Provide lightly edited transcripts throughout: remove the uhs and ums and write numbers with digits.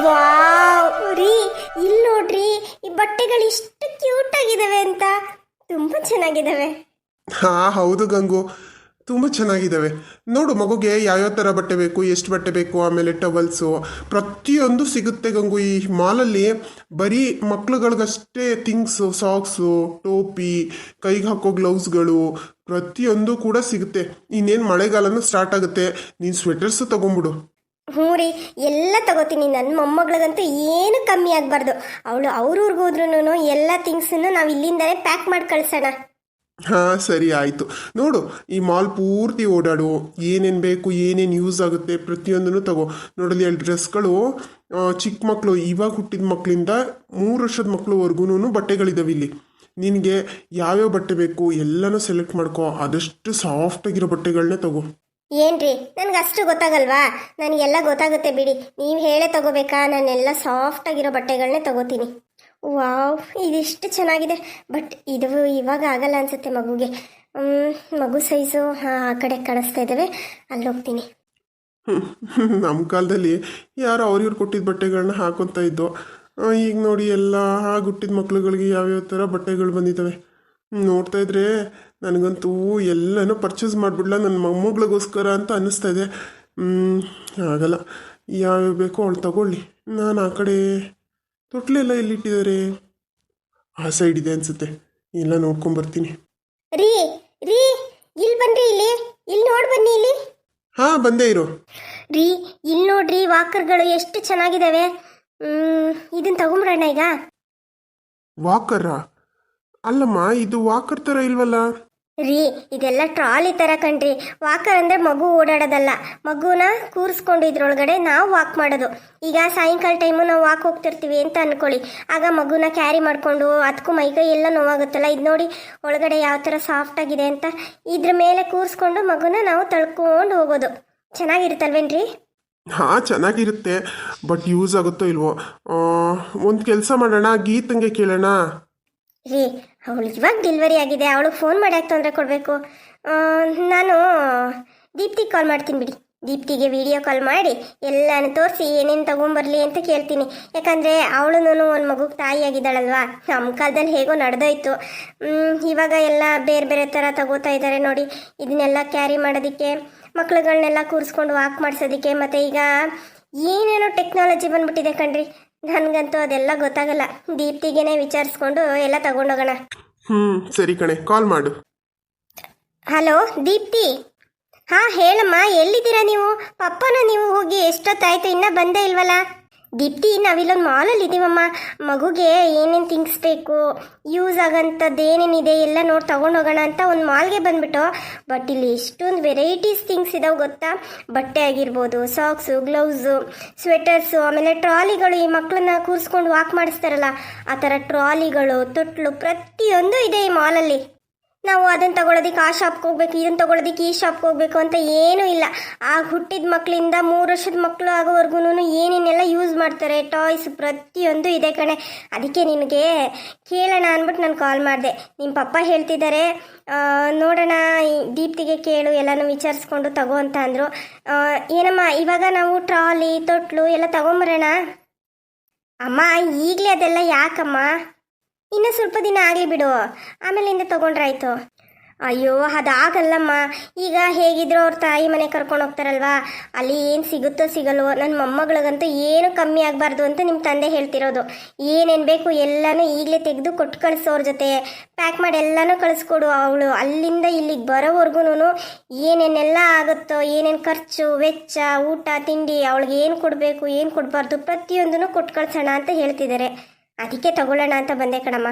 Wow ರೀ, ಇಲ್ಲಿ ನೋಡ್ರಿ, ಈ ಬಟ್ಟೆಗಳು ಇಷ್ಟು ಕ್ಯೂಟ್ ಆಗಿದಾವೆ ಅಂತ. ತುಂಬಾ ಚೆನ್ನಾಗಿದಾವೆ. ಹಾ ಹೌದು ಗಂಗು, ತುಂಬ ಚೆನ್ನಾಗಿದ್ದಾವೆ. ನೋಡು ಮಗುಗೆ ಯಾವ್ಯಾವ ಥರ ಬಟ್ಟೆ ಬೇಕು, ಎಷ್ಟು ಬಟ್ಟೆ ಬೇಕು, ಆಮೇಲೆ ಟವಲ್ಸು ಪ್ರತಿಯೊಂದು ಸಿಗುತ್ತೆ ಗಂಗು. ಈ ಮಾಲಲ್ಲಿ ಬರೀ ಮಕ್ಳುಗಳಿಗಷ್ಟೇ ಥಿಂಗ್ಸು, ಸಾಕ್ಸು, ಟೋಪಿ, ಕೈಗೆ ಹಾಕೋ ಗ್ಲೌಸ್ಗಳು ಪ್ರತಿಯೊಂದು ಕೂಡ ಸಿಗುತ್ತೆ. ಇನ್ನೇನು ಮಳೆಗಾಲನೂ ಸ್ಟಾರ್ಟ್ ಆಗುತ್ತೆ, ನೀನು ಸ್ವೆಟರ್ಸು ತೊಗೊಂಬಿಡು. ಹ್ಞೂ ರೀ, ಎಲ್ಲ ತಗೋತೀನಿ. ನನ್ನ ಮೊಮ್ಮಗಳಿಗಂತೂ ಏನು ಕಮ್ಮಿ ಆಗಬಾರ್ದು. ಅವಳು ಅವ್ರೂರ್ಗೆ ಹೋದ್ರೂ ಎಲ್ಲ ಥಿಂಗ್ಸನ್ನು ನಾವು ಇಲ್ಲಿಂದಲೇ ಪ್ಯಾಕ್ ಮಾಡಿ ಕಳ್ಸೋಣ. ಹಾಂ ಸರಿ ಆಯಿತು. ನೋಡು ಈ ಮಾಲ್ ಪೂರ್ತಿ ಓಡಾಡು, ಏನೇನು ಬೇಕು, ಏನೇನು ಯೂಸ್ ಆಗುತ್ತೆ ಪ್ರತಿಯೊಂದನ್ನು ತಗೋ. ನೋಡಲಿ ಅಲ್ಲಿ ಡ್ರೆಸ್ಗಳು ಚಿಕ್ಕ ಮಕ್ಕಳು, ಇವಾಗ ಹುಟ್ಟಿದ ಮಕ್ಕಳಿಂದ 3 ವರ್ಷದ ಮಕ್ಕಳುವರೆಗೂ ಬಟ್ಟೆಗಳಿದ್ದಾವೆ ಇಲ್ಲಿ. ನಿನಗೆ ಯಾವ್ಯಾವ ಬಟ್ಟೆ ಬೇಕು ಎಲ್ಲನೂ ಸೆಲೆಕ್ಟ್ ಮಾಡ್ಕೋ. ಆದಷ್ಟು ಸಾಫ್ಟಾಗಿರೋ ಬಟ್ಟೆಗಳನ್ನೇ ತಗೋ. ಏನ್ರಿ, ನನಗೆ ಅಷ್ಟು ಗೊತ್ತಾಗಲ್ವಾ? ನನಗೆಲ್ಲ ಗೊತ್ತಾಗುತ್ತೆ ಬಿಡಿ. ನೀವು ಹೇಳೇ ತಗೋಬೇಕಾ? ನಾನೆಲ್ಲ ಸಾಫ್ಟ್ ಆಗಿರೋ ಬಟ್ಟೆಗಳನ್ನೇ ತಗೋತೀನಿ. ವಾವ್, ಇದಿಷ್ಟು ಚೆನ್ನಾಗಿದೆ. ಬಟ್ ಇದು ಇವಾಗ ಆಗಲ್ಲ ಅನ್ಸುತ್ತೆ ಮಗುಗೆ. ಮಗು ಸೈಜು ಆ ಕಡೆ ಕಾಣಿಸ್ತಾ ಇದ್ದಾವೆ, ಅಲ್ಲಿ ಹೋಗ್ತೀನಿ. ನಮ್ಮ ಕಾಲದಲ್ಲಿ ಯಾರು ಅವ್ರಿವ್ರು ಕೊಟ್ಟಿದ್ದ ಬಟ್ಟೆಗಳನ್ನ ಹಾಕೊತಾ ಇದ್ದೋ. ಈಗ ನೋಡಿ ಎಲ್ಲ ಹುಟ್ಟಿದ ಮಕ್ಳುಗಳಿಗೆ ಯಾವ್ಯಾವ ಥರ ಬಟ್ಟೆಗಳು ಬಂದಿದ್ದಾವೆ. ನೋಡ್ತಾ ಇದ್ರೆ ನನಗಂತೂ ಎಲ್ಲನೂ ಪರ್ಚೇಸ್ ಮಾಡಿಬಿಡ್ಲ ನನ್ನ ಮೊಮ್ಮಗಳಿಗೋಸ್ಕರ ಅಂತ ಅನ್ನಿಸ್ತಾ ಇದೆ. ಆಗಲ್ಲ, ಯಾವ್ಯಾವ ಬೇಕೋ ಅವಳು ತಗೊಳ್ಳಿ. ನಾನು ಆ ಕಡೆ ತೊಟ್ಲೆಲ್ಲ ಎಲ್ಲಿಟ್ಟಿದ್ದಾರೆ? ಆ ಸೈಡ್ ಇದೆ ಅನ್ಸುತ್ತೆ, ಎಲ್ಲ ನೋಡ್ಕೊಂಬರ್ತೀನಿ. ರೀ ರೀ, ಇಲ್ಲಿ ಬನ್ರಿ, ಇಲ್ಲಿ ನೋಡಿ ಬನ್ನಿ ಇಲ್ಲಿ. ಹಾಂ ಬಂದೇ ಇರು. ರೀ, ಇಲ್ಲಿ ನೋಡ್ರಿ, ವಾಕರ್ಗಳು ಎಷ್ಟು ಚೆನ್ನಾಗಿದ್ದಾವೆ. ಇದನ್ನ ತಗೊಂಬಿಡೋಣ ಈಗ. ವಾಕರಾ? ಅಲ್ಲಮ್ಮ, ಇದು ವಾಕರ್ ಥರ ಇಲ್ವಲ್ಲ. ರೀ, ಇದೆಲ್ಲ ಟ್ರಾಲಿ ಥರ ಕಣ್ರಿ. ವಾಕರ್ ಅಂದರೆ ಮಗು ಓಡಾಡೋದಲ್ಲ, ಮಗುನ ಕೂರಿಸ್ಕೊಂಡು ಇದ್ರೊಳಗಡೆ ನಾವು ವಾಕ್ ಮಾಡೋದು. ಈಗ ಸಾಯಂಕಾಲ ಟೈಮು ನಾವು ವಾಕ್ ಹೋಗ್ತಿರ್ತೀವಿ ಅಂತ ಅಂದ್ಕೊಳ್ಳಿ, ಆಗ ಮಗುನ ಕ್ಯಾರಿ ಮಾಡಿಕೊಂಡು ಅದಕ್ಕೂ ಮೈಕೈ ಎಲ್ಲ ನೋವಾಗುತ್ತಲ್ಲ. ಇದು ನೋಡಿ ಒಳಗಡೆ ಯಾವ ಥರ ಸಾಫ್ಟ್ ಆಗಿದೆ ಅಂತ. ಇದ್ರ ಮೇಲೆ ಕೂರಿಸ್ಕೊಂಡು ಮಗುನ ನಾವು ತಳ್ಕೊಂಡು ಹೋಗೋದು. ಚೆನ್ನಾಗಿರುತ್ತಲ್ವೇನ್ರಿ? ಹಾಂ ಚೆನ್ನಾಗಿರುತ್ತೆ, ಬಟ್ ಯೂಸ್ ಆಗುತ್ತೋ ಇಲ್ವೋ. ಒಂದು ಕೆಲಸ ಮಾಡೋಣ, ಗೀತಂಗೆ ಕೇಳೋಣ. ರೀ, ಅವಳು ಇವಾಗ ಡೆಲಿವರಿ ಆಗಿದೆ, ಅವಳಿಗೆ ಫೋನ್ ಮಾಡಿ ಯಾಕೆ ತೊಂದರೆ ಕೊಡಬೇಕು? ನಾನು ದೀಪ್ತಿಗೆ ಕಾಲ್ ಮಾಡ್ತೀನಿ ಬಿಡಿ. ದೀಪ್ತಿಗೆ ವಿಡಿಯೋ ಕಾಲ್ ಮಾಡಿ ಎಲ್ಲನೂ ತೋರಿಸಿ ಏನೇನು ತೊಗೊಂಬರ್ಲಿ ಅಂತ ಕೇಳ್ತೀನಿ. ಯಾಕಂದರೆ ಅವಳು ಒಂದು ಮಗುಗೆ ತಾಯಿಯಾಗಿದ್ದಾಳಲ್ವಾ. ನಮ್ಮ ಕಾಲದಲ್ಲಿ ಹೇಗೋ ನಡೆದೋಯ್ತು. ಇವಾಗ ಎಲ್ಲ ಬೇರೆ ಬೇರೆ ಥರ ತಗೋತಾ ಇದ್ದಾರೆ ನೋಡಿ. ಇದನ್ನೆಲ್ಲ ಕ್ಯಾರಿ ಮಾಡೋದಕ್ಕೆ, ಮಕ್ಳುಗಳನ್ನೆಲ್ಲ ಕೂರಿಸ್ಕೊಂಡು ವಾಕ್ ಮಾಡಿಸೋದಕ್ಕೆ. ಮತ್ತು ಈಗ ಏನೇನೋ ಟೆಕ್ನಾಲಜಿ ಬಂದ್ಬಿಟ್ಟಿದೆ ಕಣ್ರಿ. ನನಗಂತೂ ಅದೆಲ್ಲ ಗೊತ್ತಾಗಲ್ಲ. ದೀಪ್ತಿಗೇನೆ ವಿಚಾರಿಸ್ಕೊಂಡು ಎಲ್ಲ ತಗೊಂಡೋಗೋಣ. ಸರಿ ಕಣೆ, ಕಾಲ್ ಮಾಡು. ಹಲೋ ದೀಪ್ತಿ. ಹಾಂ ಹೇಳಮ್ಮ, ಎಲ್ಲಿದ್ದೀರಾ ನೀವು? ಪಪ್ಪನ ನೀವು ಹೋಗಿ ಎಷ್ಟೊತ್ತಾಯ್ತು, ಇನ್ನೂ ಬಂದೇ ಇಲ್ವಲ್ಲ? ದೀಪ್ತಿ, ನಾವಿಲ್ಲೊಂದು ಮಾಲಲ್ಲಿ ಇದ್ದೀವಮ್ಮ. ಮಗುಗೆ ಏನೇನು ಥಿಂಗ್ಸ್ ಬೇಕು, ಯೂಸ್ ಆಗೋಂಥದ್ದು ಏನೇನಿದೆ ಎಲ್ಲ ನೋಡಿ ತೊಗೊಂಡೋಗೋಣ ಅಂತ ಒಂದು ಮಾಲ್ಗೆ ಬಂದುಬಿಟ್ಟು. ಬಟ್ ಇಲ್ಲಿ ಎಷ್ಟೊಂದು ವೆರೈಟೀಸ್ ಥಿಂಗ್ಸ್ ಇದಾವೆ ಗೊತ್ತಾ? ಬಟ್ಟೆ ಆಗಿರ್ಬೋದು, ಸಾಕ್ಸು, ಗ್ಲೌಸು, ಸ್ವೆಟರ್ಸು, ಆಮೇಲೆ ಟ್ರಾಲಿಗಳು, ಈ ಮಕ್ಕಳನ್ನ ಕೂರಿಸ್ಕೊಂಡು ವಾಕ್ ಮಾಡಿಸ್ತಾರಲ್ಲ ಆ ಥರ ಟ್ರಾಲಿಗಳು, ತೊಟ್ಲು ಪ್ರತಿಯೊಂದು ಇದೆ ಈ ಮಾಲಲ್ಲಿ. ನಾವು ಅದನ್ನು ತಗೊಳ್ಳೋದಕ್ಕೆ ಆ ಶಾಪ್ಗೆ ಹೋಗ್ಬೇಕು, ಇದನ್ನು ತಗೊಳ್ಳೋದಕ್ಕೆ ಈ ಶಾಪ್ಗೆ ಹೋಗ್ಬೇಕು ಅಂತ ಏನೂ ಇಲ್ಲ. ಆ ಹುಟ್ಟಿದ ಮಕ್ಕಳಿಂದ 3 ವರ್ಷದ ಮಕ್ಕಳು ಆಗೋವರೆಗೂ ಏನೇನೆಲ್ಲ ಯೂಸ್ ಮಾಡ್ತಾರೆ, ಟಾಯ್ಸ್ ಪ್ರತಿಯೊಂದು ಇದೆ ಕಣೆ. ಅದಕ್ಕೆ ನಿನಗೆ ಕೇಳೋಣ ಅಂದ್ಬಿಟ್ಟು ನಾನು ಕಾಲ್ ಮಾಡಿದೆ. ನಿಮ್ಮ ಪಪ್ಪ ಹೇಳ್ತಿದ್ದಾರೆ ನೋಡೋಣ, ದೀಪ್ತಿಗೆ ಕೇಳು, ಎಲ್ಲನೂ ವಿಚಾರಿಸ್ಕೊಂಡು ತಗೋ ಅಂತ ಅಂದರು. ಏನಮ್ಮ, ಇವಾಗ ನಾವು ಟ್ರಾಲಿ, ತೊಟ್ಲು ಎಲ್ಲ ತಗೊಂಬರೋಣ? ಅಮ್ಮ, ಈಗಲೇ ಅದೆಲ್ಲ ಯಾಕಮ್ಮ? ಇನ್ನು ಸ್ವಲ್ಪ ದಿನ ಆಗಲಿ ಬಿಡು, ಆಮೇಲಿಂದ ತೊಗೊಂಡ್ರಾಯ್ತು. ಅಯ್ಯೋ ಅದಾಗಲ್ಲಮ್ಮ. ಈಗ ಹೇಗಿದ್ರು ಅವ್ರ ತಾಯಿ ಮನೆ ಕರ್ಕೊಂಡು ಹೋಗ್ತಾರಲ್ವಾ, ಅಲ್ಲಿ ಏನು ಸಿಗುತ್ತೋ ಸಿಗಲ್ವೋ, ನನ್ನ ಮೊಮ್ಮಗಳಿಗಂತೂ ಏನು ಕಮ್ಮಿ ಆಗಬಾರ್ದು ಅಂತ ನಿಮ್ಮ ತಂದೆ ಹೇಳ್ತಿರೋದು. ಏನೇನು ಬೇಕು ಎಲ್ಲನೂ ಈಗಲೇ ತೆಗೆದು ಕೊಟ್ಟು ಕಳಿಸೋ, ಅವ್ರ ಜೊತೆ ಪ್ಯಾಕ್ ಮಾಡಿ ಎಲ್ಲನೂ ಕಳಿಸ್ಕೊಡು. ಅವಳು ಅಲ್ಲಿಂದ ಇಲ್ಲಿಗೆ ಬರೋವರೆಗೂ ಏನೇನೆಲ್ಲ ಆಗುತ್ತೋ, ಏನೇನು ಖರ್ಚು ವೆಚ್ಚ, ಊಟ ತಿಂಡಿ, ಅವಳಿಗೆ ಏನು ಕೊಡಬೇಕು ಏನು ಕೊಡಬಾರ್ದು ಪ್ರತಿಯೊಂದೂ ಕೊಟ್ಟು ಕಳಿಸೋಣ ಅಂತ ಹೇಳ್ತಿದ್ದಾರೆ. ಅದಕ್ಕೆ ತಗೊಳ್ಳೋಣ ಅಂತ ಬಂದೆ ಕಣಮ್ಮ.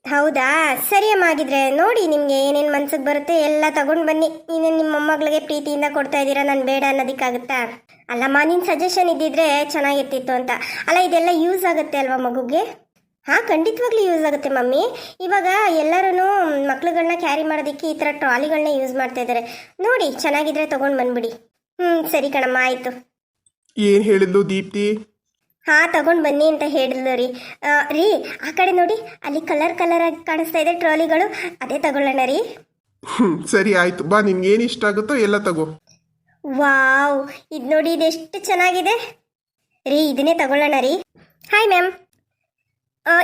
ಹೌದಾ, ಸರಿ ಅಮ್ಮ. ಆಗಿದ್ರೆ ನೋಡಿ, ನಿಮಗೆ ಏನೇನು ಮನ್ಸಿಗೆ ಬರುತ್ತೆ ಎಲ್ಲ ತಗೊಂಡು ಬನ್ನಿ. ನೀನು ನಿಮ್ಮ ಮೊಮ್ಮಗಳಿಗೆ ಪ್ರೀತಿಯಿಂದ ಕೊಡ್ತಾ ಇದ್ದೀರಾ, ನಾನು ಬೇಡ ಅನ್ನೋದಕ್ಕಾಗುತ್ತಾ? ಅಲ್ಲಮ್ಮ, ನಿನ್ನ ಸಜೆಷನ್ ಇದ್ದಿದ್ರೆ ಚೆನ್ನಾಗಿರ್ತಿತ್ತು ಅಂತ. ಅಲ್ಲ, ಇದೆಲ್ಲ ಯೂಸ್ ಆಗುತ್ತೆ ಅಲ್ವಾ ಮಗುಗೆ? ಹಾಂ, ಖಂಡಿತವಾಗ್ಲೂ ಯೂಸ್ ಆಗುತ್ತೆ ಮಮ್ಮಿ. ಇವಾಗ ಎಲ್ಲರೂ ಮಕ್ಳುಗಳನ್ನ ಕ್ಯಾರಿ ಮಾಡೋದಕ್ಕೆ ಈ ಥರ ಟ್ರಾಲಿಗಳನ್ನ ಯೂಸ್ ಮಾಡ್ತಾ ಇದ್ದಾರೆ ನೋಡಿ. ಚೆನ್ನಾಗಿದ್ರೆ ತೊಗೊಂಡು ಬಂದ್ಬಿಡಿ. ಸರಿ ಕಣಮ್ಮ, ಆಯಿತು. ಏನು ಹೇಳಿದ್ಲು ದೀಪ್ತಿ? ಹಾಂ, ತಗೊಂಡು ಬನ್ನಿ ಅಂತ ಹೇಳಿದ್ಲು ರೀ. ರೀ, ಆ ಕಡೆ ನೋಡಿ, ಅಲ್ಲಿ ಕಲರ್ ಆಗಿ ಕಾಣಿಸ್ತಾ ಇದೆ ಟ್ರಾಲಿಗಳು, ಅದೇ ತಗೊಳ್ಳೋಣ ರೀ. ಸರಿ ಆಯಿತು, ಬಾ, ನಿನ್ಗೆ ಏನು ಇಷ್ಟ ಆಗುತ್ತೋ ಎಲ್ಲ ತಗೋ. ವಾವ್, ಇದು ನೋಡಿ, ಇದೆಷ್ಟು ಚೆನ್ನಾಗಿದೆ. ರೀ ಇದನ್ನೇ ತಗೊಳ್ಳೋಣ ರೀ. ಹಾಯ್ ಮ್ಯಾಮ್,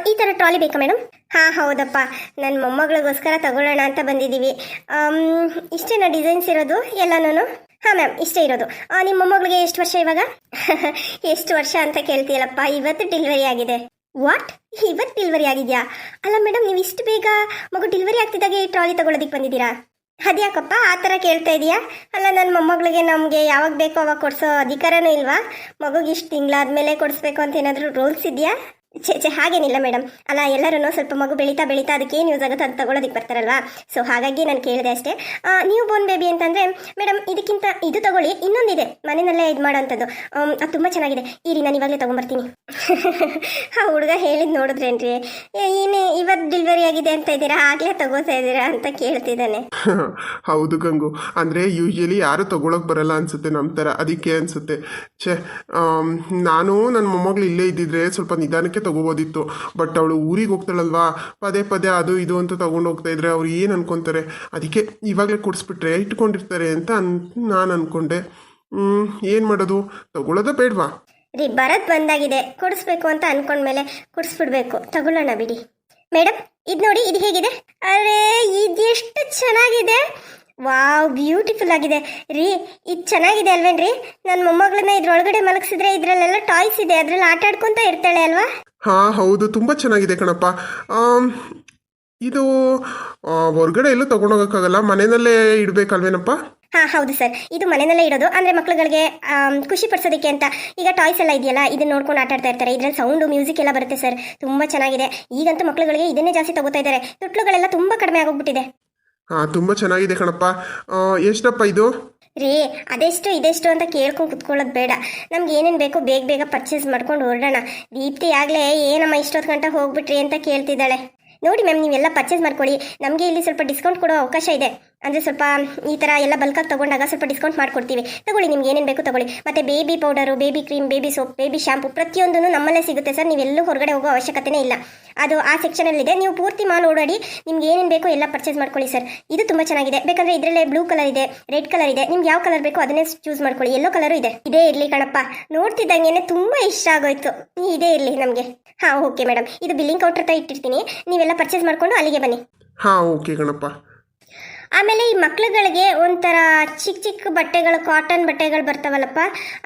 ಈ ಥರ ಟ್ರಾಲಿ ಬೇಕಾ ಮೇಡಮ್? ಹಾಂ ಹೌದಪ್ಪ, ನನ್ನ ಮೊಮ್ಮಗಳಿಗೋಸ್ಕರ ತಗೊಳ್ಳೋಣ ಅಂತ ಬಂದಿದ್ದೀವಿ. ಇಷ್ಟೇನಾ ಡಿಸೈನ್ಸ್ ಇರೋದು ಎಲ್ಲನೂ? ಹಾಂ ಮ್ಯಾಮ್, ಇಷ್ಟೇ ಇರೋದು. ನಿಮ್ಮ ಮೊಮ್ಮಗಳಿಗೆ ಎಷ್ಟು ವರ್ಷ ಇವಾಗ? ಎಷ್ಟು ವರ್ಷ ಅಂತ ಕೇಳ್ತೀಯಲ್ಲಪ್ಪ, ಇವತ್ತು ಡೆಲಿವರಿ ಆಗಿದೆ. ವಾಟ್, ಇವತ್ತು ಡೆಲಿವರಿ ಆಗಿದೆಯಾ? ಅಲ್ಲ ಮೇಡಮ್, ನೀವು ಇಷ್ಟು ಬೇಗ ಮಗು ಡೆಲಿವರಿ ಆಗ್ತಿದ್ದಾಗೆ ಈ ಟ್ರಾಲಿ ತಗೊಳ್ಳೋದಕ್ಕೆ ಬಂದಿದ್ದೀರಾ? ಅದ್ಯಾಕಪ್ಪ ಆ ಥರ ಕೇಳ್ತಾ ಇದೀಯಾ? ಅಲ್ಲ, ನನ್ನ ಮೊಮ್ಮಗಳಿಗೆ ನಮಗೆ ಯಾವಾಗ ಬೇಕೋ ಅವಾಗ ಕೊಡಿಸೋ ಅಧಿಕಾರನೂ ಇಲ್ವಾ? ಮಗುಗೆ ಇಷ್ಟು ತಿಂಗಳಾದ್ಮೇಲೆ ಕೊಡಿಸ್ಬೇಕು ಅಂತ ಏನಾದರೂ ರೂಲ್ಸ್ ಇದೆಯಾ? ಛೇ ಹಾಗೇನಿಲ್ಲ ಮೇಡಮ್. ಅಲ್ಲ, ಎಲ್ಲರೂ ಸ್ವಲ್ಪ ಮಗು ಬೆಳೀತಾ ಅದಕ್ಕೆ ಏನು ಯೂಸ್ ಆಗುತ್ತೋ ಅದು ತಗೊಳ್ಳೋದಕ್ಕೆ ಬರ್ತಾರಲ್ವಾ, ಸೊ ಹಾಗಾಗಿ ನಾನು ಕೇಳಿದೆ ಅಷ್ಟೇ. ನ್ಯೂ ಬೋರ್ನ್ ಬೇಬಿ ಅಂತಂದರೆ ಮೇಡಮ್ ಇದಕ್ಕಿಂತ ಇದು ತಗೊಳ್ಳಿ, ಇನ್ನೊಂದಿದೆ ಮನೆಯಲ್ಲೇ ಇದು ಮಾಡೋವಂಥದ್ದು, ಅದು ತುಂಬ ಚೆನ್ನಾಗಿದೆ. ಇರಿ ನಾನು ಇವಾಗಲೇ ತೊಗೊಂಬರ್ತೀನಿ. ಆ ಹುಡುಗ ಹೇಳಿದ್ದು ನೋಡಿದ್ರೇನ್ರಿ, ಏನೇ ಇವತ್ತು ಡೆಲಿವರಿ ಆಗಿದೆ ಅಂತ ಇದ್ದೀರಾ, ಆಗಲೇ ತಗೋತಾ ಇದ್ದೀರಾ ಅಂತ ಕೇಳ್ತಿದ್ದಾನೆ. ಹೌದು ಗಂಗು, ಅಂದರೆ ಯೂಶ್ವಲಿ ಯಾರು ತಗೊಳಕ್ಕೆ ಬರಲ್ಲ ಅನಿಸುತ್ತೆ ನಮ್ಮ ಥರ, ಅದಕ್ಕೆ ಅನಿಸುತ್ತೆ. ಛೇ, ನಾನು ನನ್ನ ಮೊಮ್ಮಗಳು ಇಲ್ಲೇ ಇದ್ದಿದ್ರೆ ಸ್ವಲ್ಪ ನಿಧಾನಕ್ಕೆ ತಗೋಬೋದಿತ್ತು. ಬಟ್ ಅವಳು ಊರಿಗೆ ಹೋಗ್ತಾಳಲ್ವಾ, ಪದೇ ಪದೇ ಅದು ಇದು ಅಂತ ತಗೊಂಡು ಹೋಗ್ತಾ ಇದ್ರೆ ಅವ್ರು ಏನು ಅನ್ಕೊಂತಾರೆ, ಅದಕ್ಕೆ ಇವಾಗಲೇ ಕೊಡಿಸ್ಬಿಟ್ರೆ ಇಟ್ಕೊಂಡಿರ್ತಾರೆ ಅಂತ ನಾನು ಅನ್ಕೊಂಡೆ. ಏನು ಮಾಡೋದು, ತಗೊಳ್ಳೋದ ಬೇಡವಾ? ರೀ ಬರತ್ ಬಂದಾಗಿದೆ, ಕೊಡಿಸ್ಬೇಕು ಅಂತ ಅನ್ಕೊಂಡ್ಮೇಲೆ ಕೊಡಿಸ್ಬಿಡ್ಬೇಕು, ತಗೊಳ್ಳೋಣ ಬಿಡಿ. ಮೇಡಮ್ ಇದು ನೋಡಿ, ಇದು ಹೇಗಿದೆ? ಅರೇ ಇದೆಷ್ಟು ಚೆನ್ನಾಗಿದೆ, ವಾವ್ ಬ್ಯೂಟಿಫುಲ್ ಆಗಿದೆ ರೀ. ಇದು ಚೆನ್ನಾಗಿದೆ ಅಲ್ವೇನ್ರಿ? ನನ್ನ ಮೊಮ್ಮಗಳನ್ನ ಇದ್ರೊಳಗಡೆ ಮಲಗಿಸಿದ್ರೆ ಇದ್ರಲ್ಲೆಲ್ಲ ಟಾಯ್ಸ್ ಇದೆ, ಅದ್ರಲ್ಲಿ ಆಟ ಆಡ್ಕೊಂತ ಇರ್ತಾಳೆ ಅಲ್ವಾ? ಹಾಂ ಹೌದು, ತುಂಬ ಚೆನ್ನಾಗಿದೆ ಕಣಪ್ಪ. ಇದು ಹೊರಗಡೆ ಎಲ್ಲೂ ತೊಗೊಂಡೋಗೋಕ್ಕಾಗಲ್ಲ, ಮನೆಯಲ್ಲೇ ಇಡಬೇಕಲ್ವೇನಪ್ಪ? ಹಾಂ ಹೌದು ಸರ್, ಇದು ಮನೆಯಲ್ಲೇ ಇಡೋದು. ಅಂದರೆ ಮಕ್ಳುಗಳಿಗೆ ಖುಷಿ ಪಡಿಸೋದಕ್ಕೆ ಅಂತ. ಈಗ ಟಾಯ್ಸ್ ಎಲ್ಲ ಇದೆಯಲ್ಲ, ಇದನ್ನ ನೋಡ್ಕೊಂಡು ಆಟ ಆಡ್ತಾ ಇರ್ತಾರೆ, ಇದ್ರಲ್ಲಿ ಸೌಂಡು ಮ್ಯೂಸಿಕ್ ಎಲ್ಲ ಬರುತ್ತೆ ಸರ್, ತುಂಬ ಚೆನ್ನಾಗಿದೆ. ಈಗಂತೂ ಮಕ್ಳುಗಳಿಗೆ ಇದನ್ನೇ ಜಾಸ್ತಿ ತಗೋತಾ ಇದ್ದಾರೆ, ತೊಟ್ಲುಗಳೆಲ್ಲ ತುಂಬ ಕಡಿಮೆ ಆಗೋಗ್ಬಿಟ್ಟಿದೆ. ಹಾಂ ತುಂಬ ಚೆನ್ನಾಗಿದೆ ಕಣಪ್ಪ. ಎಷ್ಟಪ್ಪ ಇದು? ರೀ ಅದೆಷ್ಟು ಇದೆಷ್ಟು ಅಂತ ಕೇಳ್ಕೊಂಡು ಕುತ್ಕೊಳ್ಳೋದು ಬೇಡ, ನಮ್ಗೆ ಏನೇನು ಬೇಕೋ ಬೇಗ ಬೇಗ ಪರ್ಚೇಸ್ ಮಾಡ್ಕೊಂಡು ಹೊರಡೋಣ. ದೀಪ್ತಿ ಆಗಲೇ ಏನಮ್ಮ ಇಷ್ಟೊತ್ತು ಗಂಟೆ ಹೋಗ್ಬಿಟ್ರಿ ಅಂತ ಕೇಳ್ತಿದ್ದಾಳೆ. ನೋಡಿ ಮ್ಯಾಮ್, ನೀವೆಲ್ಲ ಪರ್ಚೇಸ್ ಮಾಡ್ಕೊಳ್ಳಿ, ನಮಗೆ ಇಲ್ಲಿ ಸ್ವಲ್ಪ ಡಿಸ್ಕೌಂಟ್ ಕೊಡೋ ಅವಕಾಶ ಇದೆ. ಅಂದರೆ ಸ್ವಲ್ಪ ಈ ಥರ ಎಲ್ಲ ಬಲ್ಕಾಗಿ ತೊಗೊಂಡಾಗ ಸ್ವಲ್ಪ ಡಿಸ್ಕೌಂಟ್ ಮಾಡಿಕೊಡ್ತೀವಿ. ತಗೊಳ್ಳಿ, ನಿಮ್ಗೆ ಏನೇನು ಬೇಕು ತಗೊಳ್ಳಿ. ಮತ್ತು baby powder, baby cream, baby soap, baby shampoo ಪ್ರತಿಯೊಂದೂ ನಮ್ಮಲ್ಲೇ ಸಿಗುತ್ತೆ ಸರ್. ನೀವೆಲ್ಲೂ ಹೊರಗಡೆ ಹೋಗೋ ಅವಶ್ಯಕತೆನೇ ಇಲ್ಲ, ಅದು ಆ ಸೆಕ್ಷನಲ್ಲಿದೆ. ನೀವು ಪೂರ್ತಿ ಮಾಲ್ ಓಡಾಡಿ ನಿಮ್ಗೆ ಏನೇನು ಬೇಕೋ ಎಲ್ಲ ಪರ್ಚೇಸ್ ಮಾಡ್ಕೊಳ್ಳಿ ಸರ್. ಇದು ತುಂಬ ಚೆನ್ನಾಗಿದೆ. ಬೇಕಂದರೆ ಇದರಲ್ಲೇ ಬ್ಲೂ ಕಲರ್ ಇದೆ, ರೆಡ್ ಕಲರ್ ಇದೆ, ನಿಮ್ಗೆ ಯಾವ ಕಲರ್ ಬೇಕೋ ಅದನ್ನೇ ಚೂಸ್ ಮಾಡ್ಕೊಳ್ಳಿ. ಎಲ್ಲೋ ಕಲರು ಇದೆ. ಇದೇ ಇರಲಿ ಕಣಪ್ಪ, ನೋಡ್ತಿದ್ದಂಗೆ ತುಂಬ ಇಷ್ಟ ಆಗೋಯ್ತು. ಇದೇ ಇರಲಿ ನಮಗೆ. ಹಾಂ ಓಕೆ ಮೇಡಮ್, ಇದು ಬಿಲ್ಲಿಂಗ್ ಕೌಂಟರ್ ಹತ್ರ ಇಟ್ಟಿರ್ತೀನಿ, ನೀವೆಲ್ಲ ಪರ್ಚೇಸ್ ಮಾಡಿಕೊಂಡು ಅಲ್ಲಿಗೆ ಬನ್ನಿ. ಹಾಂ ಓಕೆ ಗಣಪ್ಪ. ಆಮೇಲೆ ಈ ಮಕ್ಳುಗಳಿಗೆ ಒಂಥರ ಚಿಕ್ಕ ಚಿಕ್ಕ ಬಟ್ಟೆಗಳು, ಕಾಟನ್ ಬಟ್ಟೆಗಳು ಬರ್ತಾವಲ್ಲಪ್ಪ,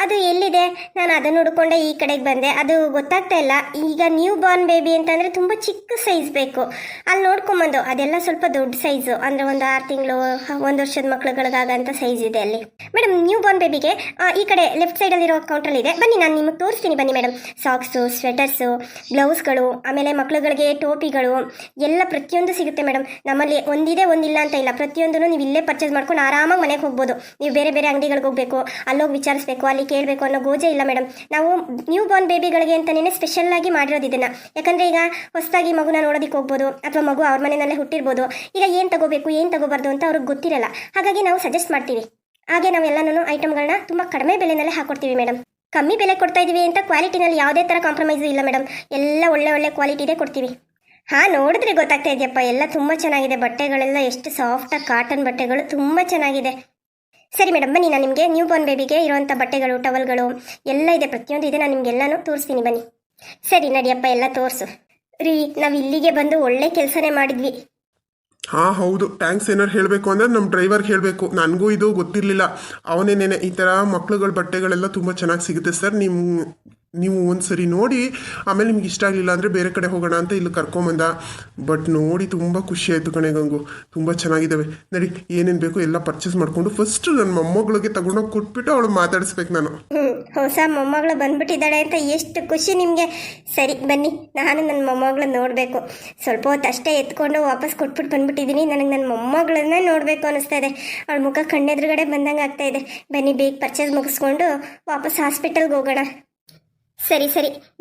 ಅದು ಎಲ್ಲಿದೆ? ನಾನು ಅದನ್ನು ಹುಡ್ಕೊಂಡೆ ಈ ಕಡೆಗೆ ಬಂದೆ, ಅದು ಗೊತ್ತಾಗ್ತಾ ಇಲ್ಲ. ಈಗ ನ್ಯೂ ಬಾರ್ನ್ ಬೇಬಿ ಅಂತಂದರೆ ತುಂಬ ಚಿಕ್ಕ ಸೈಜ್ ಬೇಕು, ಅಲ್ಲಿ ನೋಡ್ಕೊಂಬಂದು ಅದೆಲ್ಲ ಸ್ವಲ್ಪ ದೊಡ್ಡ ಸೈಜು, ಅಂದರೆ ಒಂದು 6 ತಿಂಗಳು 1 ವರ್ಷದ ಮಕ್ಳುಗಳಿಗಾಗಂಥ ಸೈಜ್ ಇದೆ ಅಲ್ಲಿ. ಮೇಡಮ್ ನ್ಯೂ ಬಾರ್ನ್ ಬೇಬಿಗೆ ಈ ಕಡೆ ಲೆಫ್ಟ್ ಸೈಡಲ್ಲಿರೋ ಕೌಂಟ್ರಲ್ಲಿ ಇದೆ, ಬನ್ನಿ ನಾನು ನಿಮಗೆ ತೋರಿಸ್ತೀನಿ ಬನ್ನಿ ಮೇಡಮ್. ಸಾಕ್ಸು, ಸ್ವೆಟರ್ಸು, ಬ್ಲೌಸ್ಗಳು, ಆಮೇಲೆ ಮಕ್ಳುಗಳಿಗೆ ಟೋಪಿಗಳು ಎಲ್ಲ ಪ್ರತಿಯೊಂದು ಸಿಗುತ್ತೆ ಮೇಡಮ್. ನಮ್ಮಲ್ಲಿ ಒಂದಿದೆ ಒಂದಿಲ್ಲ ಅಂತ ಇಲ್ಲ, ಪ್ರತಿಯೊಂದೂ ನೀವು ಇಲ್ಲೇ ಪರ್ಚೇಸ್ ಮಾಡ್ಕೊಂಡು ಆರಾಮಾಗಿ ಮನೆಗೆ ಹೋಗ್ಬೋದು. ನೀವು ಬೇರೆ ಬೇರೆ ಅಂಗಡಿಗಳಿಗೆ ಹೋಗಬೇಕು, ಅಲ್ಲೋಗಿ ವಿಚಾರಿಸಬೇಕು, ಅಲ್ಲಿ ಕೇಳಬೇಕು ಅನ್ನೋ ಗೋಜೆ ಇಲ್ಲ ಮೇಡಮ್. ನಾವು ನ್ಯೂ ಬಾರ್ನ್ ಬೇಬಿಗಳಿಗೆ ಅಂತಲೇ ಸ್ಪೆಷಲ್ ಆಗಿ ಮಾಡಿರೋದು ಇದನ್ನು. ಯಾಕಂದರೆ ಈಗ ಹೊಸದಾಗಿ ಮಗುನ ನೋಡೋದಕ್ಕೆ ಹೋಗ್ಬೋದು, ಅಥವಾ ಮಗು ಅವ್ರ ಮನೆಯಲ್ಲೇ ಹುಟ್ಟಿರ್ಬೋದು. ಈಗ ಏನು ತಗೋಬೇಕು ಏನು ತಗೋಬಾರ್ದು ಅಂತ ಅವ್ರಿಗೆ ಗೊತ್ತಿರಲ್ಲ, ಹಾಗಾಗಿ ನಾವು ಸಜೆಸ್ಟ್ ಮಾಡ್ತೀವಿ. ಹಾಗೆ ನಾವು ಎಲ್ಲನೂ ಐಟಮ್ಗಳನ್ನ ತುಂಬ ಕಡಿಮೆ ಬೆಲೆನಲ್ಲೇ ಹಾಕೊಡ್ತೀವಿ ಮೇಡಮ್. ಕಮ್ಮಿ ಬೆಲೆ ಕೊಡ್ತಾ ಇದೀವಿ ಅಂತ ಕ್ವಾಲಿಟಿನಲ್ಲಿ ಯಾವುದೇ ಥರ ಕಾಂಪ್ರಮೈಸು ಇಲ್ಲ ಮೇಡಮ್, ಎಲ್ಲ ಒಳ್ಳೆ ಕ್ವಾಲಿಟಿದೇ ಕೊಡ್ತೀವಿ. ಹಾಂ ನೋಡಿದ್ರೆ ಗೊತ್ತಾಗ್ತಾ ಇದೆಯಪ್ಪ, ಎಲ್ಲ ತುಂಬ ಚೆನ್ನಾಗಿದೆ. ಬಟ್ಟೆಗಳೆಲ್ಲ ಎಷ್ಟು ಸಾಫ್ಟಾಗಿ ಕಾಟನ್ ಬಟ್ಟೆಗಳು, ತುಂಬ ಚೆನ್ನಾಗಿದೆ. ಸರಿ ಮೇಡಮ್, ಬನ್ನಿ ನಾನು ನಿಮಗೆ ನ್ಯೂ ಬಾರ್ನ್ ಬೇಬಿಗೆ ಇರುವಂಥ ಬಟ್ಟೆಗಳು, ಟವಲ್ಗಳು ಎಲ್ಲ ಇದೆ, ಪ್ರತಿಯೊಂದು ಇದೆ. ನಾನು ನಿಮಗೆಲ್ಲನೂ ತೋರಿಸ್ತೀನಿ ಬನ್ನಿ. ಸರಿ ನಡಿಯಪ್ಪ, ಎಲ್ಲ ತೋರಿಸು. ರೀ ನಾವು ಇಲ್ಲಿಗೆ ಬಂದು ಒಳ್ಳೆ ಕೆಲಸನೇ ಮಾಡಿದ್ವಿ. ಹಾಂ ಹೌದು, ಥ್ಯಾಂಕ್ಸ್. ಏನಾರು ಹೇಳಬೇಕು ಅಂದರೆ ನಮ್ಮ ಡ್ರೈವರ್ಗೆ ಹೇಳಬೇಕು, ನನಗೂ ಇದು ಗೊತ್ತಿರಲಿಲ್ಲ. ಅವನೇನೇನೆ ಈ ಥರ ಮಕ್ಳುಗಳ ಬಟ್ಟೆಗಳೆಲ್ಲ ತುಂಬ ಚೆನ್ನಾಗಿ ಸಿಗುತ್ತೆ ಸರ್, ನೀವು ಒಂದು ಸರಿ ನೋಡಿ ಆಮೇಲೆ ನಿಮ್ಗೆ ಇಷ್ಟ ಆಗಲಿಲ್ಲ ಅಂದರೆ ಬೇರೆ ಕಡೆ ಹೋಗೋಣ ಅಂತ ಇಲ್ಲಿ ಕರ್ಕೊಂಬಂದ. ಬಟ್ ನೋಡಿ ತುಂಬ ಖುಷಿ ಆಯಿತು ಕಣೆ ಗಂಗು, ತುಂಬ ಚೆನ್ನಾಗಿದ್ದಾವೆ. ನಡಿ, ಏನೇನು ಬೇಕು ಎಲ್ಲ ಪರ್ಚೇಸ್ ಮಾಡಿಕೊಂಡು ಫಸ್ಟು ನನ್ನ ಮೊಮ್ಮಗಳಿಗೆ ತಗೊಂಡೋಗಿ ಕೊಟ್ಬಿಟ್ಟು ಅವಳು ಮಾತಾಡಿಸ್ಬೇಕು ನಾನು. ಹೊಸ ಮೊಮ್ಮಗಳು ಬಂದ್ಬಿಟ್ಟಿದ್ದಾಳೆ ಅಂತ ಎಷ್ಟು ಖುಷಿ ನಿಮಗೆ. ಸರಿ ಬನ್ನಿ, ನಾನು ನನ್ನ ಮೊಮ್ಮಗಳು ನೋಡಬೇಕು. ಸ್ವಲ್ಪ ಹೊತ್ತು ಅಷ್ಟೇ ಎತ್ಕೊಂಡು ವಾಪಸ್ ಕೊಟ್ಬಿಟ್ಟು ಬಂದ್ಬಿಟ್ಟಿದ್ದೀನಿ. ನನಗೆ ನನ್ನ ಮೊಮ್ಮಗಳನ್ನೇ ನೋಡಬೇಕು ಅನ್ನಿಸ್ತಾ ಇದೆ. ಅವಳ ಮುಖ ಕಣ್ಣೆದುರುಗಡೆ ಬಂದಂಗೆ ಆಗ್ತಾ ಇದೆ. ಬನ್ನಿ, ಬೇಗ ಪರ್ಚೇಸ್ ಮುಗಿಸ್ಕೊಂಡು ವಾಪಸ್ ಹಾಸ್ಪಿಟಲ್ಗೆ ಹೋಗೋಣ. ಸರಿ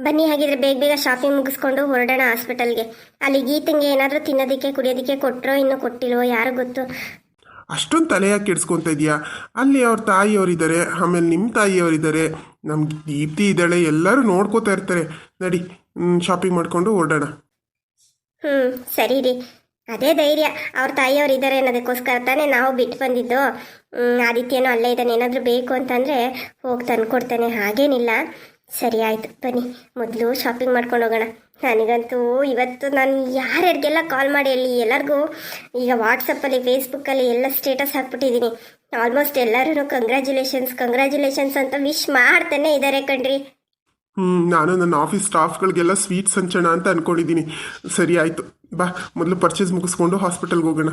ಬನ್ನಿ, ಹಾಗಿದ್ರೆ ಬೇಗ ಶಾಪಿಂಗ್ ಮುಗಿಸ್ಕೊಂಡು ಹೊರಡೋಣ ಹಾಸ್ಪಿಟಲ್ಗೆ. ಅಲ್ಲಿ ಗೀತಂಗೆ ಏನಾದರೂ ತಿನ್ನೋದಕ್ಕೆ ಕುಡಿಯೋದಕ್ಕೆ ಕೊಟ್ಟರೋ ಇನ್ನೂ ಕೊಟ್ಟಿಲ್ವೋ ಯಾರು ಗೊತ್ತು. ಅಷ್ಟೊಂದು ತಲೆಯಾಗಿ ಕೆಡ್ಸ್ಕೊತಾ ಇದೆಯಾ? ಅಲ್ಲಿ ಅವ್ರ ತಾಯಿಯವರಿದ್ದಾರೆ, ಆಮೇಲೆ ನಿಮ್ಮ ತಾಯಿಯವರಿದ್ದಾರೆ, ನಮ್ಗೆ ದೀಪ್ತಿ ಇದ್ದಾಳೆ, ಎಲ್ಲರೂ ನೋಡ್ಕೋತಾ ಇರ್ತಾರೆ. ನಡಿ, ಶಾಪಿಂಗ್ ಮಾಡಿಕೊಂಡು ಹೊರಡೋಣ. ಸರಿ ರೀ, ಅದೇ ಧೈರ್ಯ. ಅವ್ರ ತಾಯಿಯವ್ರು ಇದ್ದಾರೆ ಅನ್ನೋದಕ್ಕೋಸ್ಕರ ತಾನೇ ನಾವು ಬಿಟ್ಟು ಬಂದಿದ್ದು. ಆದಿತ್ಯನೂ ಅಲ್ಲೇ ಇದ್ದಾನೆ, ಏನಾದರೂ ಬೇಕು ಅಂತಂದರೆ ಹೋಗಿ ತಂದುಕೊಡ್ತಾನೆ, ಹಾಗೇನಿಲ್ಲ. ಸರಿ ಆಯಿತು ಬನ್ನಿ ಮೊದಲು ಶಾಪಿಂಗ್ ಮಾಡ್ಕೊಂಡು ಹೋಗೋಣ. ನನಗಂತೂ ಇವತ್ತು ನಾನು ಯಾರ್ಯಾರಿಗೆಲ್ಲ ಕಾಲ್ ಮಾಡಿ ಹೇಳಿ ಎಲ್ಲರಿಗೂ ಈಗ ವಾಟ್ಸಪ್ಪಲ್ಲಿ ಫೇಸ್ಬುಕ್ಕಲ್ಲಿ ಎಲ್ಲ ಸ್ಟೇಟಸ್ ಹಾಕ್ಬಿಟ್ಟಿದ್ದೀನಿ. ಆಲ್ಮೋಸ್ಟ್ ಎಲ್ಲರೂ ಕಂಗ್ರ್ಯಾಚುಲೇಷನ್ಸ್ ಅಂತ ವಿಶ್ ಮಾಡ್ತಾನೆ ಇದ್ದಾರೆ ಕಣ್ರಿ. ನಾನು ನನ್ನ ಆಫೀಸ್ ಸ್ಟಾಫ್ಗಳಿಗೆಲ್ಲ ಸ್ವೀಟ್ಸ್ ಹಂಚೋಣ ಅಂತ ಅಂದ್ಕೊಂಡಿದ್ದೀನಿ. ಸರಿ ಆಯಿತು, ಬಾ ಮೊದಲು ಪರ್ಚೇಸ್ ಮುಗಿಸ್ಕೊಂಡು ಹಾಸ್ಪಿಟಲ್ಗೆ ಹೋಗೋಣ.